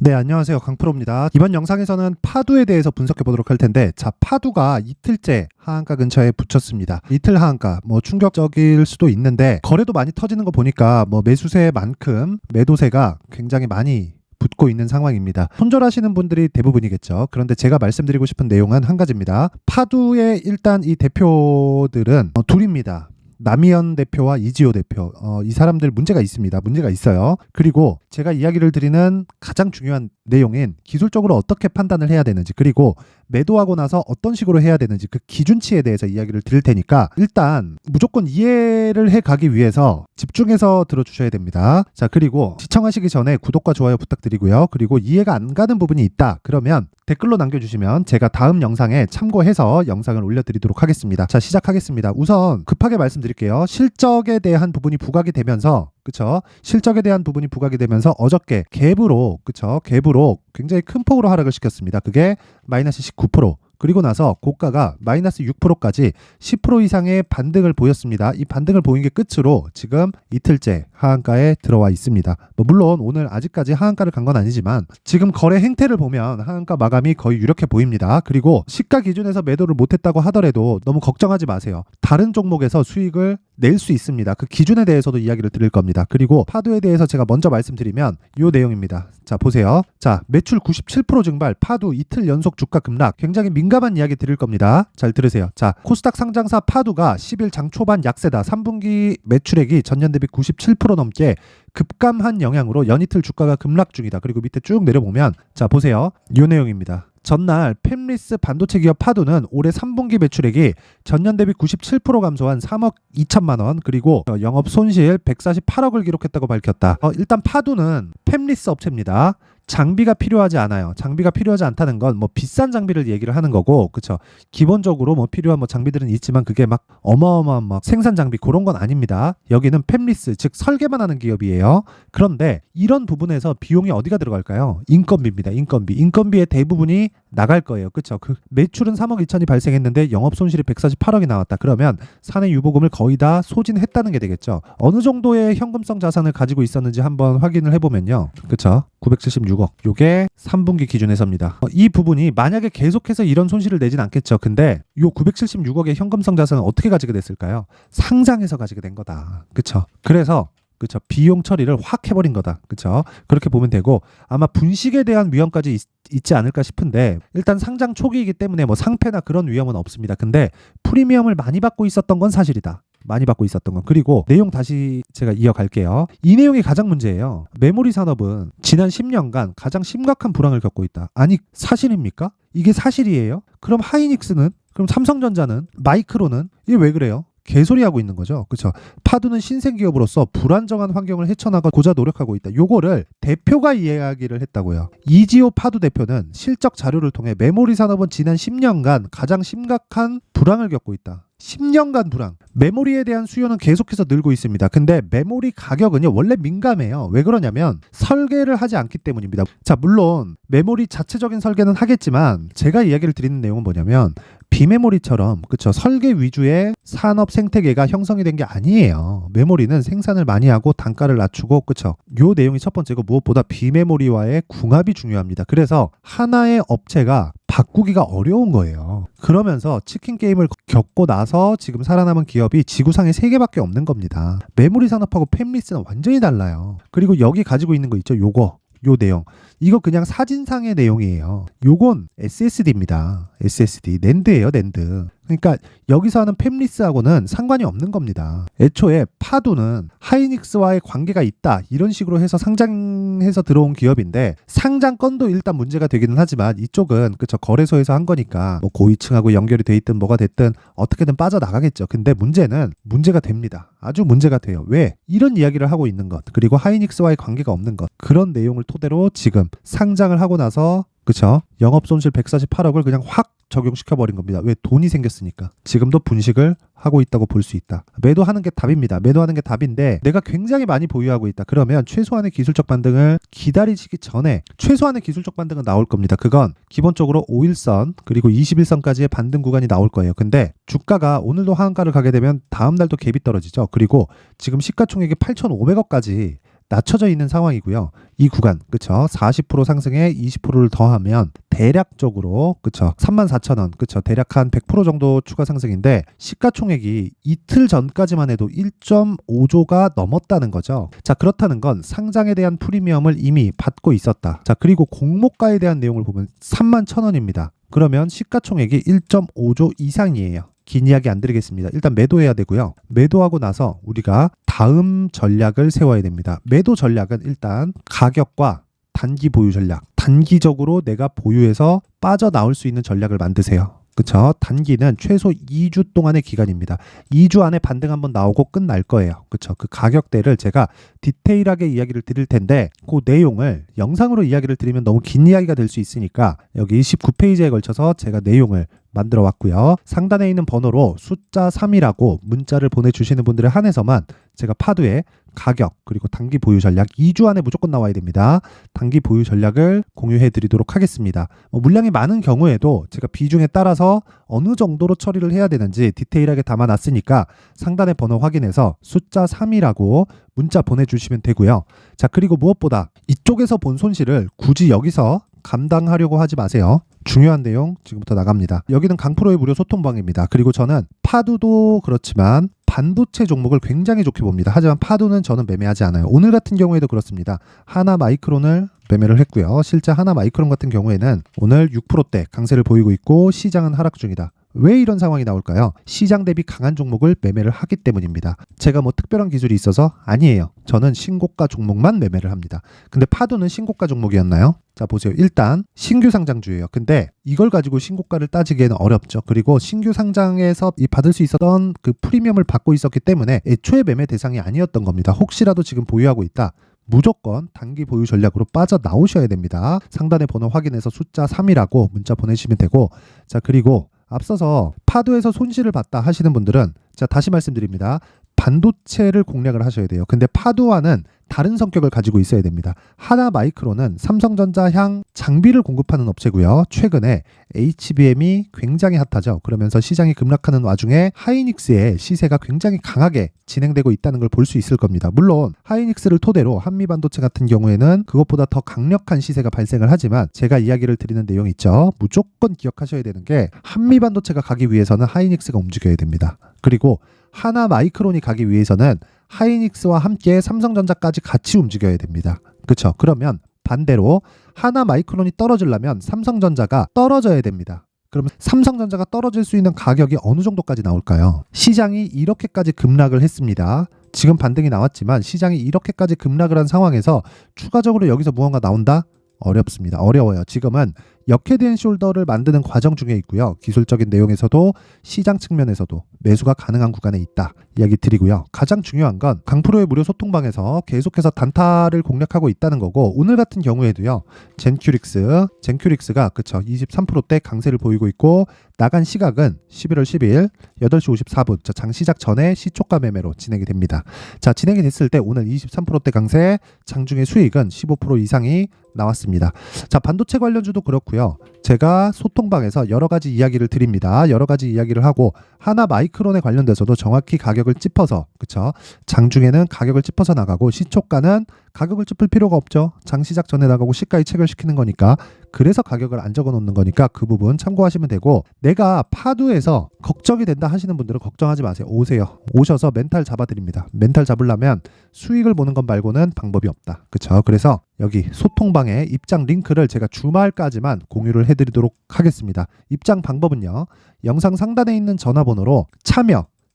네, 안녕하세요. 강프로입니다. 이번 영상에서는 파두에 대해서 분석해 보도록 할 텐데, 자, 파두가 이틀째 하한가 근처에 붙였습니다. 이틀 하한가, 충격적일 수도 있는데, 거래도 많이 터지는 거 보니까 매수세만큼 매도세가 굉장히 많이 붙고 있는 상황입니다. 손절하시는 분들이 대부분이겠죠. 그런데 제가 말씀드리고 싶은 내용은 한 가지입니다. 파두의 일단 이 대표들은 둘입니다. 남희연 대표와 이지호 대표, 이 사람들 문제가 있습니다. 문제가 있어요. 그리고 제가 이야기를 드리는 가장 중요한 내용인 기술적으로 어떻게 판단을 해야 되는지, 그리고 매도하고 나서 어떤 식으로 해야 되는지 그 기준치에 대해서 이야기를 드릴 테니까 일단 무조건 이해를 해 가기 위해서 집중해서 들어주셔야 됩니다. 자, 그리고 시청하시기 전에 구독과 좋아요 부탁드리고요. 그리고 이해가 안 가는 부분이 있다 그러면 댓글로 남겨주시면 제가 다음 영상에 참고해서 영상을 올려드리도록 하겠습니다. 자, 시작하겠습니다. 우선 급하게 말씀드릴게요. 실적에 대한 부분이 부각이 되면서, 그쵸? 실적에 대한 부분이 부각이 되면서 어저께 갭으로, 그쵸? 갭으로 굉장히 큰 폭으로 하락을 시켰습니다. 그게 마이너스 19%. 그리고 나서 고가가 마이너스 6%까지 10% 이상의 반등을 보였습니다. 이 반등을 보인 게 끝으로 지금 이틀째 하한가에 들어와 있습니다. 물론 오늘 아직까지 하한가를 간 건 아니지만 지금 거래 행태를 보면 하한가 마감이 거의 유력해 보입니다. 그리고 시가 기준에서 매도를 못했다고 하더라도 너무 걱정하지 마세요. 다른 종목에서 수익을 낼 수 있습니다. 그 기준에 대해서도 이야기를 드릴 겁니다. 그리고 파두에 대해서 제가 먼저 말씀드리면 이 내용입니다. 자, 보세요. 자, 매출 97% 증발, 파두 이틀 연속 주가 급락. 굉장히 민감한 이야기 드릴 겁니다. 잘 들으세요. 자, 코스닥 상장사 파두가 10일 장 초반 약세다. 3분기 매출액이 전년 대비 97% 넘게 급감한 영향으로 연이틀 주가가 급락 중이다. 그리고 밑에 쭉 내려보면, 자, 보세요. 이 내용입니다. 전날 팹리스 반도체 기업 파두는 올해 3분기 매출액이 전년 대비 97% 감소한 3억 2천만 원, 그리고 영업 손실 148억을 기록했다고 밝혔다. 일단 파두는 팹리스 업체입니다. 장비가 필요하지 않아요. 장비가 필요하지 않다는 건 비싼 장비를 얘기를 하는 거고, 그쵸? 기본적으로 필요한 장비들은 있지만 그게 막 어마어마한 생산 장비 그런 건 아닙니다. 여기는 팹리스, 즉 설계만 하는 기업이에요. 그런데 이런 부분에서 비용이 어디가 들어갈까요? 인건비입니다. 인건비의 대부분이 나갈 거예요. 그쵸? 그 매출은 3억 2천이 발생했는데 영업 손실이 148억이 나왔다. 그러면 사내 유보금을 거의 다 소진했다는 게 되겠죠. 어느 정도의 현금성 자산을 가지고 있었는지 한번 확인을 해보면요. 그쵸? 976억. 요게 3분기 기준에서입니다. 이 부분이 만약에 계속해서 이런 손실을 내진 않겠죠. 근데 요 976억의 현금성 자산은 어떻게 가지게 됐을까요? 상장해서 가지게 된 거다. 그쵸? 그래서 그쵸, 비용 처리를 확 해버린 거다. 그쵸? 그렇게 보면 되고, 아마 분식에 대한 위험까지 있지 않을까 싶은데, 일단 상장 초기이기 때문에 상패나 그런 위험은 없습니다. 근데 프리미엄을 많이 받고 있었던 건 사실이다. 많이 받고 있었던 건. 그리고 내용 다시 제가 이어갈게요. 이 내용이 가장 문제예요. 메모리 산업은 지난 10년간 가장 심각한 불황을 겪고 있다. 아니, 사실입니까? 이게 사실이에요? 그럼 하이닉스는? 그럼 삼성전자는? 마이크론은? 이게 왜 그래요? 개소리하고 있는 거죠. 그렇죠? 파두는 신생 기업으로서 불안정한 환경을 헤쳐나가고자 노력하고 있다. 요거를 대표가 이야기를 했다고요. 이지호 파두 대표는 실적 자료를 통해 메모리 산업은 지난 10년간 가장 심각한 불황을 겪고 있다. 10년간 불황. 메모리에 대한 수요는 계속해서 늘고 있습니다. 근데 메모리 가격은요, 원래 민감해요. 왜 그러냐면 설계를 하지 않기 때문입니다. 자, 물론 메모리 자체적인 설계는 하겠지만 제가 이야기를 드리는 내용은 뭐냐면 비메모리처럼, 그쵸, 설계 위주의 산업 생태계가 형성이 된 게 아니에요. 메모리는 생산을 많이 하고 단가를 낮추고, 그쵸, 요 내용이 첫 번째고, 무엇보다 비메모리와의 궁합이 중요합니다. 그래서 하나의 업체가 바꾸기가 어려운 거예요. 그러면서 치킨 게임을 겪고 나서 지금 살아남은 기업이 지구상에 3개밖에 없는 겁니다. 메모리 산업하고 팹리스는 완전히 달라요. 그리고 여기 가지고 있는 거 있죠? 요 내용. 이거 그냥 사진상의 내용이에요. 요건 SSD입니다. SSD. 낸드예요, 낸드. 그러니까 여기서 하는 팹리스하고는 상관이 없는 겁니다. 애초에 파두는 하이닉스와의 관계가 있다, 이런 식으로 해서 상장해서 들어온 기업인데, 상장건도 일단 문제가 되기는 하지만 이쪽은, 그쵸, 거래소에서 한 거니까 고위층하고 연결이 돼 있든 뭐가 됐든 어떻게든 빠져나가겠죠. 근데 문제는 문제가 됩니다. 아주 문제가 돼요. 왜? 이런 이야기를 하고 있는 것, 그리고 하이닉스와의 관계가 없는 것, 그런 내용을 토대로 지금 상장을 하고 나서, 그쵸, 영업손실 148억을 그냥 확 적용시켜버린 겁니다. 왜? 돈이 생겼으니까. 지금도 분식을 하고 있다고 볼 수 있다. 매도하는 게 답입니다. 매도하는 게 답인데, 내가 굉장히 많이 보유하고 있다. 그러면 최소한의 기술적 반등을 기다리시기 전에 최소한의 기술적 반등은 나올 겁니다. 그건 기본적으로 5일선 그리고 21선까지의 반등 구간이 나올 거예요. 근데 주가가 오늘도 하한가를 가게 되면 다음 날도 갭이 떨어지죠. 그리고 지금 시가총액이 8,500억까지 낮춰져 있는 상황이고요. 이 구간, 그쵸? 40% 상승에 20%를 더하면 대략적으로, 그쵸? 34,000원, 그쵸? 대략 한 100% 정도 추가 상승인데, 시가총액이 이틀 전까지만 해도 1.5조가 넘었다는 거죠. 자, 그렇다는 건 상장에 대한 프리미엄을 이미 받고 있었다. 자, 그리고 공모가에 대한 내용을 보면 31,000원입니다. 그러면 시가총액이 1.5조 이상이에요. 긴 이야기 안 드리겠습니다. 일단 매도해야 되고요. 매도하고 나서 우리가 다음 전략을 세워야 됩니다. 매도 전략은 일단 가격과 단기 보유 전략. 단기적으로 내가 보유해서 빠져나올 수 있는 전략을 만드세요. 그쵸? 단기는 최소 2주 동안의 기간입니다. 2주 안에 반등 한번 나오고 끝날 거예요. 그쵸? 그 가격대를 제가 디테일하게 이야기를 드릴 텐데 그 내용을 영상으로 이야기를 드리면 너무 긴 이야기가 될 수 있으니까 여기 19페이지에 걸쳐서 제가 내용을 만들어 왔고요. 상단에 있는 번호로 숫자 3이라고 문자를 보내주시는 분들에 한해서만 제가 파두의 가격 그리고 단기 보유 전략 2주 안에 무조건 나와야 됩니다. 단기 보유 전략을 공유해 드리도록 하겠습니다. 물량이 많은 경우에도 제가 비중에 따라서 어느 정도로 처리를 해야 되는지 디테일하게 담아놨으니까 상단의 번호 확인해서 숫자 3이라고 문자 보내주시면 되고요. 자, 그리고 무엇보다 이쪽에서 본 손실을 굳이 여기서 감당하려고 하지 마세요. 중요한 내용 지금부터 나갑니다. 여기는 강프로의 무료 소통방입니다. 그리고 저는 파두도 그렇지만 반도체 종목을 굉장히 좋게 봅니다. 하지만 파두는 저는 매매하지 않아요. 오늘 같은 경우에도 그렇습니다. 하나마이크론을 매매를 했고요. 실제 하나마이크론 같은 경우에는 오늘 6%대 강세를 보이고 있고 시장은 하락 중이다. 왜 이런 상황이 나올까요? 시장 대비 강한 종목을 매매를 하기 때문입니다. 제가 뭐 특별한 기술이 있어서 아니에요. 저는 신고가 종목만 매매를 합니다. 근데 파도는 신고가 종목이었나요? 자, 보세요. 일단 신규 상장주예요. 근데 이걸 가지고 신고가를 따지기에는 어렵죠. 그리고 신규 상장에서 받을 수 있었던 그 프리미엄을 받고 있었기 때문에 애초에 매매 대상이 아니었던 겁니다. 혹시라도 지금 보유하고 있다. 무조건 단기 보유 전략으로 빠져나오셔야 됩니다. 상단의 번호 확인해서 숫자 3이라고 문자 보내주시면 되고, 자, 그리고 앞서서 파도에서 손실을 봤다 하시는 분들은 자, 다시 말씀드립니다. 반도체를 공략을 하셔야 돼요. 근데 파도와는 다른 성격을 가지고 있어야 됩니다. 하나마이크론은 삼성전자향 장비를 공급하는 업체고요. 최근에 HBM이 굉장히 핫하죠. 그러면서 시장이 급락하는 와중에 하이닉스의 시세가 굉장히 강하게 진행되고 있다는 걸 볼 수 있을 겁니다. 물론 하이닉스를 토대로 한미반도체 같은 경우에는 그것보다 더 강력한 시세가 발생을 하지만 제가 이야기를 드리는 내용이 있죠. 무조건 기억하셔야 되는 게 한미반도체가 가기 위해서는 하이닉스가 움직여야 됩니다. 그리고 하나마이크론이 가기 위해서는 하이닉스와 함께 삼성전자까지 같이 움직여야 됩니다. 그렇죠? 그러면 반대로 하나마이크론이 떨어지려면 삼성전자가 떨어져야 됩니다. 그러면 삼성전자가 떨어질 수 있는 가격이 어느 정도까지 나올까요? 시장이 이렇게까지 급락을 했습니다. 지금 반등이 나왔지만 시장이 이렇게까지 급락을 한 상황에서 추가적으로 여기서 무언가 나온다? 어렵습니다. 어려워요. 지금은 역헤드 앤 숄더를 만드는 과정 중에 있고요. 기술적인 내용에서도 시장 측면에서도 매수가 가능한 구간에 있다. 이야기 드리고요. 가장 중요한 건 강프로의 무료 소통방에서 계속해서 단타를 공략하고 있다는 거고 오늘 같은 경우에도요. 젠큐릭스가 그쵸 23%대 강세를 보이고 있고 나간 시각은 11월 10일 8시 54분 장 시작 전에 시초가 매매로 진행이 됩니다. 자, 진행이 됐을 때 오늘 23%대 강세 장중의 수익은 15% 이상이 나왔습니다. 자, 반도체 관련주도 그렇고요. 제가 소통방에서 여러 가지 이야기를 드립니다. 여러 가지 이야기를 하고 하나마이크론에 관련돼서도 정확히 가격을 짚어서 그쵸? 장중에는 가격을 짚어서 나가고 시초가는 가격을 짚을 필요가 없죠. 장 시작 전에 나가고 시가에 체결시키는 거니까 그래서 가격을 안 적어 놓는 거니까 그 부분 참고하시면 되고 내가 파두에서 걱정이 된다 하시는 분들은 걱정하지 마세요. 오세요. 오셔서 멘탈 잡아드립니다. 멘탈 잡으려면 수익을 보는 것 말고는 방법이 없다. 그쵸? 그래서 여기 소통방에 입장 링크를 제가 주말까지만 공유를 해드리도록 하겠습니다. 입장 방법은요. 영상 상단에 있는 전화번호로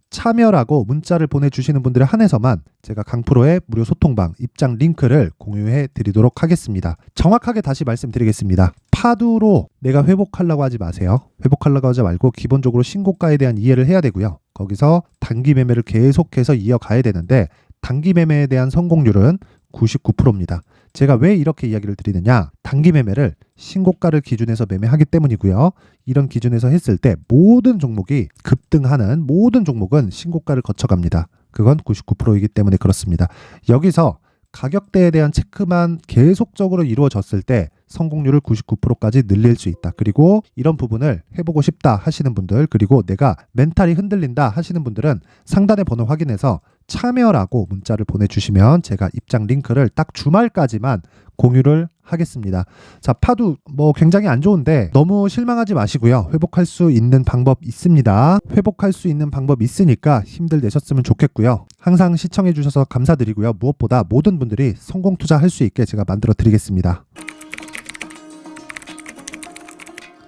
참여라고 문자를 보내주시는 분들에 한해서만 제가 강프로의 무료 소통방 입장 링크를 공유해 드리도록 하겠습니다. 정확하게 다시 말씀드리겠습니다. 파두로 내가 회복하려고 하지 마세요. 회복하려고 하지 말고 기본적으로 신고가에 대한 이해를 해야 되고요. 거기서 단기 매매를 계속해서 이어가야 되는데 단기 매매에 대한 성공률은 99%입니다. 제가 왜 이렇게 이야기를 드리느냐? 단기 매매를 신고가를 기준에서 매매하기 때문이고요. 이런 기준에서 했을 때 모든 종목이 급등하는 모든 종목은 신고가를 거쳐갑니다. 그건 99%이기 때문에 그렇습니다. 여기서 가격대에 대한 체크만 계속적으로 이루어졌을 때 성공률을 99%까지 늘릴 수 있다. 그리고 이런 부분을 해보고 싶다 하시는 분들 그리고 내가 멘탈이 흔들린다 하시는 분들은 상단의 번호 확인해서 참여라고 문자를 보내주시면 제가 입장 링크를 딱 주말까지만 공유를 하겠습니다. 자, 파두 굉장히 안 좋은데 너무 실망하지 마시고요. 회복할 수 있는 방법 있습니다. 회복할 수 있는 방법 있으니까 힘들 내셨으면 좋겠고요. 항상 시청해 주셔서 감사드리고요. 무엇보다 모든 분들이 성공 투자할 수 있게 제가 만들어 드리겠습니다.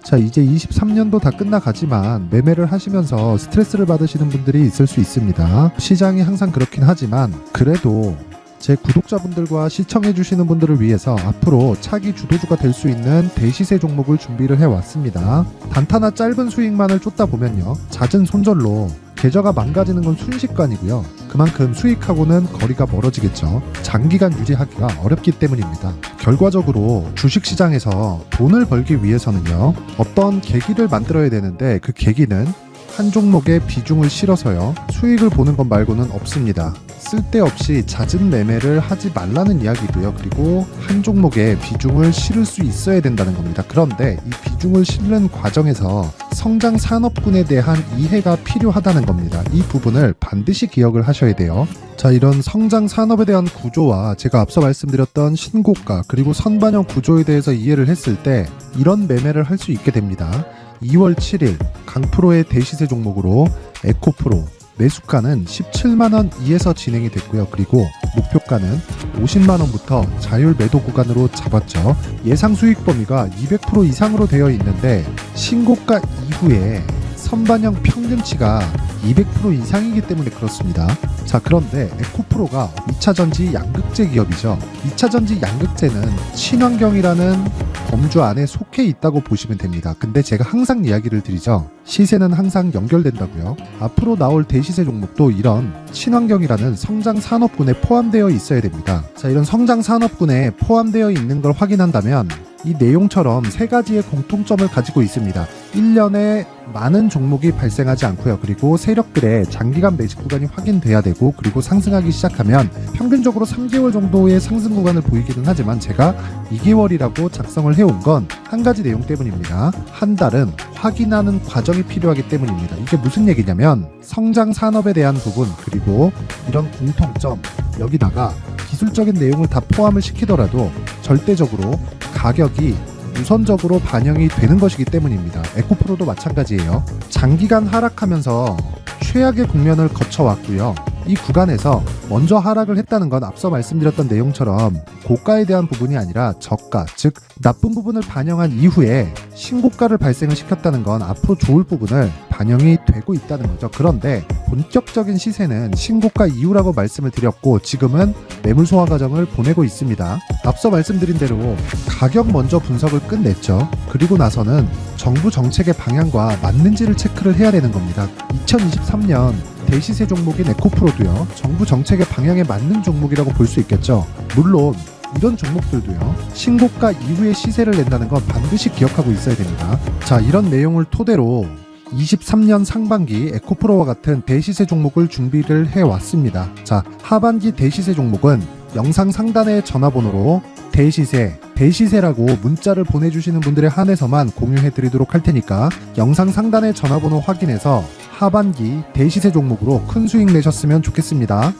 자, 이제 23년도 다 끝나가지만 매매를 하시면서 스트레스를 받으시는 분들이 있을 수 있습니다. 시장이 항상 그렇긴 하지만 그래도 제 구독자분들과 시청해주시는 분들을 위해서 앞으로 차기 주도주가 될 수 있는 대시세 종목을 준비를 해왔습니다. 단타나 짧은 수익만을 쫓다 보면요, 잦은 손절로 계좌가 망가지는 건 순식간이고요. 그만큼 수익하고는 거리가 멀어지겠죠. 장기간 유지하기가 어렵기 때문입니다. 결과적으로 주식시장에서 돈을 벌기 위해서는요, 어떤 계기를 만들어야 되는데 그 계기는 한 종목에 비중을 실어서요, 수익을 보는 것 말고는 없습니다. 쓸데없이 잦은 매매를 하지 말라는 이야기고요. 그리고 한 종목에 비중을 실을 수 있어야 된다는 겁니다. 그런데 이 비중을 실는 과정에서 성장 산업군에 대한 이해가 필요하다는 겁니다. 이 부분을 반드시 기억을 하셔야 돼요. 자, 이런 성장 산업에 대한 구조와 제가 앞서 말씀드렸던 신고가 그리고 선반영 구조에 대해서 이해를 했을 때 이런 매매를 할 수 있게 됩니다. 2월 7일 강프로의 대시세 종목으로 에코프로 매수가는 17만원 이에서 진행이 됐고요. 그리고 목표가는 50만원부터 자율 매도 구간으로 잡았죠. 예상 수익 범위가 200% 이상으로 되어 있는데 신고가 이후에 선반영 평균치가 200% 이상이기 때문에 그렇습니다. 자, 그런데 에코프로가 2차전지 양극재 기업이죠. 2차전지 양극재는 친환경이라는 범주 안에 속해 있다고 보시면 됩니다. 근데 제가 항상 이야기를 드리죠. 시세는 항상 연결된다고요. 앞으로 나올 대시세 종목도 이런 친환경이라는 성장 산업군에 포함되어 있어야 됩니다. 자, 이런 성장 산업군에 포함되어 있는 걸 확인한다면 이 내용처럼 세 가지의 공통점을 가지고 있습니다. 1년에 많은 종목이 발생하지 않고요. 그리고 세력들의 장기간 매집 구간이 확인돼야 되고, 그리고 상승하기 시작하면 평균적으로 3개월 정도의 상승 구간을 보이기는 하지만 제가 2개월이라고 작성을 해온 건 한 가지 내용 때문입니다. 한 달은 확인하는 과정이 필요하기 때문입니다. 이게 무슨 얘기냐면 성장 산업에 대한 부분 그리고 이런 공통점, 여기다가 기술적인 내용을 다 포함을 시키더라도 절대적으로 가격이 우선적으로 반영이 되는 것이기 때문입니다. 에코프로도 마찬가지예요. 장기간 하락하면서 최악의 국면을 거쳐왔고요. 이 구간에서 먼저 하락을 했다는 건 앞서 말씀드렸던 내용처럼 고가에 대한 부분이 아니라 저가, 즉 나쁜 부분을 반영한 이후에 신고가를 발생을 시켰다는 건 앞으로 좋을 부분을 반영이 되고 있다는 거죠. 그런데 본격적인 시세는 신고가 이후라고 말씀을 드렸고 지금은 매물 소화 과정을 보내고 있습니다. 앞서 말씀드린 대로 가격 먼저 분석을 끝냈죠. 그리고 나서는 정부 정책의 방향과 맞는지를 체크를 해야 되는 겁니다. 2023년 대시세 종목인 에코프로도요, 정부 정책의 방향에 맞는 종목이라고 볼 수 있겠죠. 물론 이런 종목들도요, 신고가 이후에 시세를 낸다는 건 반드시 기억하고 있어야 됩니다. 자, 이런 내용을 토대로 23년 상반기 에코프로와 같은 대시세 종목을 준비를 해왔습니다. 자, 하반기 대시세 종목은 영상 상단의 전화번호로 대시세라고 문자를 보내주시는 분들에 한해서만 공유해드리도록 할 테니까 영상 상단의 전화번호 확인해서 하반기 대시세 종목으로 큰 수익 내셨으면 좋겠습니다.